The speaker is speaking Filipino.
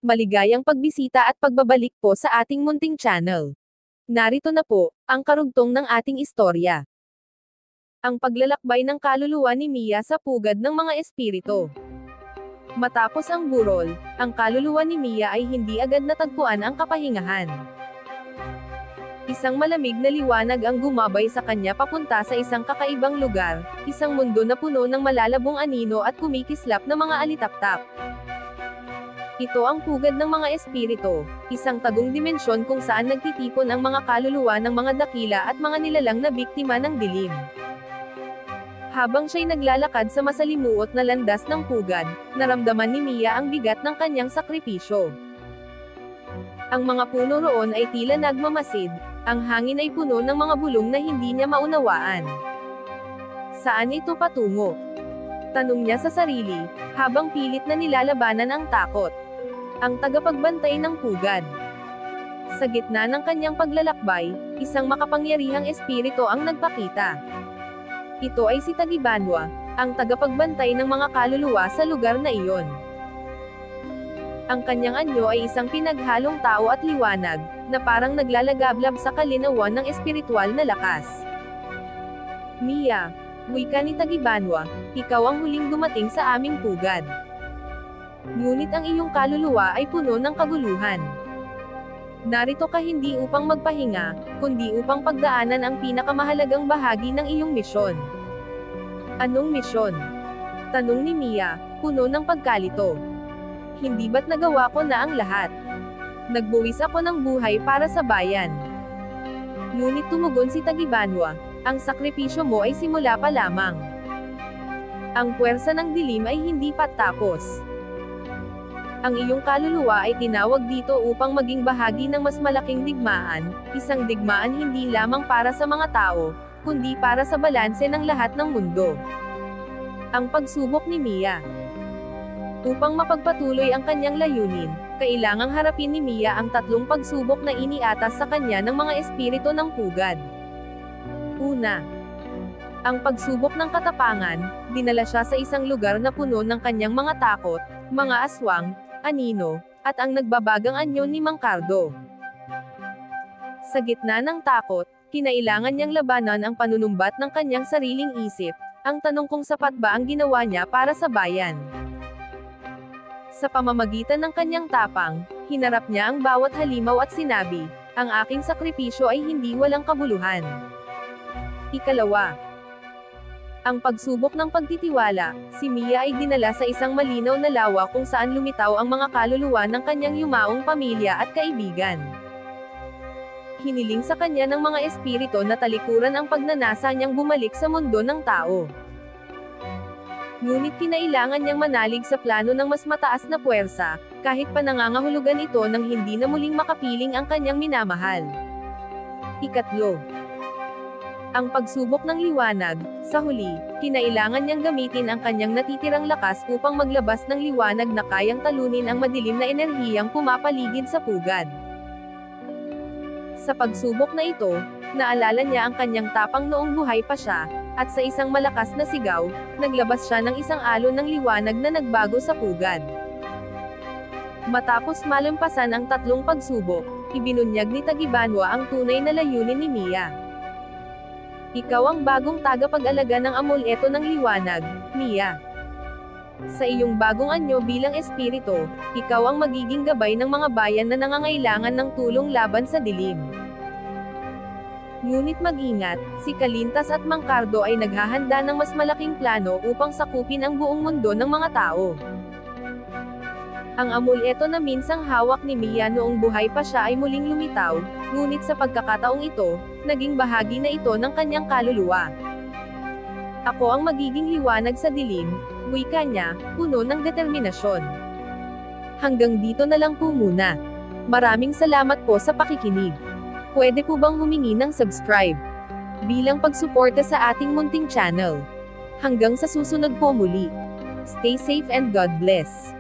Maligayang pagbisita at pagbabalik po sa ating munting channel. Narito na po, ang karugtong ng ating istorya. Ang paglalakbay ng kaluluwa ni Mia sa pugad ng mga espiritu. Matapos ang burol, ang kaluluwa ni Mia ay hindi agad natagpuan ang kapahingahan. Isang malamig na liwanag ang gumabay sa kanya papunta sa isang kakaibang lugar, isang mundo na puno ng malalabong anino at kumikislap na mga alitaptap. Ito ang pugad ng mga espiritu, isang tagong dimensyon kung saan nagtitipon ang mga kaluluwa ng mga dakila at mga nilalang na biktima ng dilim. Habang siya'y naglalakad sa masalimuot na landas ng pugad, naramdaman ni Mia ang bigat ng kanyang sakripisyo. Ang mga puno roon ay tila nagmamasid, ang hangin ay puno ng mga bulong na hindi niya maunawaan. Saan ito patungo? Tanong niya sa sarili, habang pilit na nilalabanan ang takot. Ang tagapagbantay ng pugad. Sa gitna ng kanyang paglalakbay, isang makapangyarihang espiritu ang nagpakita. Ito ay si Tagibanwa, ang tagapagbantay ng mga kaluluwa sa lugar na iyon. Ang kanyang anyo ay isang pinaghalong tao at liwanag, na parang naglalagablab sa kalinawan ng espiritual na lakas. Mia, wika ni Tagibanwa, ikaw ang huling dumating sa aming pugad. Ngunit ang iyong kaluluwa ay puno ng kaguluhan. Narito ka hindi upang magpahinga, kundi upang pagdaanan ang pinakamahalagang bahagi ng iyong misyon. Anong misyon? Tanong ni Mia, puno ng pagkalito. Hindi ba't nagawa ko na ang lahat? Nagbuwis ako ng buhay para sa bayan. Ngunit tumugon si Tagibanwa, ang sakripisyo mo ay simula pa lamang. Ang puwersa ng dilim ay hindi patapos. Ang iyong kaluluwa ay tinawag dito upang maging bahagi ng mas malaking digmaan, isang digmaan hindi lamang para sa mga tao, kundi para sa balanse ng lahat ng mundo. Ang pagsubok ni Mia. Upang mapagpatuloy ang kanyang layunin, kailangang harapin ni Mia ang tatlong pagsubok na iniatas sa kanya ng mga espiritu ng pugad. Una, ang pagsubok ng katapangan, dinala siya sa isang lugar na puno ng kanyang mga takot, mga aswang, anino, at ang nagbabagang anyo ni Mang Cardo. Sa gitna ng takot, kinailangan niyang labanan ang panunumbat ng kanyang sariling isip, ang tanong kung sapat ba ang ginawa niya para sa bayan. Sa pamamagitan ng kanyang tapang, hinarap niya ang bawat halimaw at sinabi, ang aking sakripisyo ay hindi walang kabuluhan. Ikalawa, ang pagsubok ng pagtitiwala, si Mia ay dinala sa isang malinaw na lawa kung saan lumitaw ang mga kaluluwa ng kanyang yumaong pamilya at kaibigan. Hiniling sa kanya ng mga espiritu na talikuran ang pagnanasa niyang bumalik sa mundo ng tao. Ngunit kinailangan niyang manalig sa plano ng mas mataas na puwersa, kahit pa nangangahulugan ito nang hindi na muling makapiling ang kanyang minamahal. Ikatlo, ang pagsubok ng liwanag. Sa huli, kinailangan niyang gamitin ang kanyang natitirang lakas upang maglabas ng liwanag na kayang talunin ang madilim na enerhiyang pumapaligid sa pugad. Sa pagsubok na ito, naalala niya ang kanyang tapang noong buhay pa siya, at sa isang malakas na sigaw, naglabas siya ng isang alon ng liwanag na nagbago sa pugad. Matapos malampasan ang tatlong pagsubok, ibinunyag ni Tagibanwa ang tunay na layunin ni Mia. Ikaw ang bagong tagapag-alaga ng amuleto ng liwanag, Mia. Sa iyong bagong anyo bilang espiritu, ikaw ang magiging gabay ng mga bayan na nangangailangan ng tulong laban sa dilim. Ngunit mag-ingat, si Kalintas at Mang Cardo ay naghahanda ng mas malaking plano upang sakupin ang buong mundo ng mga tao. Ang amuleto na minsang hawak ni Mia noong buhay pa siya ay muling lumitaw, ngunit sa pagkakataong ito, naging bahagi na ito ng kanyang kaluluwa. Ako ang magiging liwanag sa dilim, wika niya, puno ng determinasyon. Hanggang dito na lang po muna. Maraming salamat po sa pakikinig. Pwede po bang humingi ng subscribe? Bilang pagsuporta sa ating munting channel. Hanggang sa susunod po muli. Stay safe and God bless.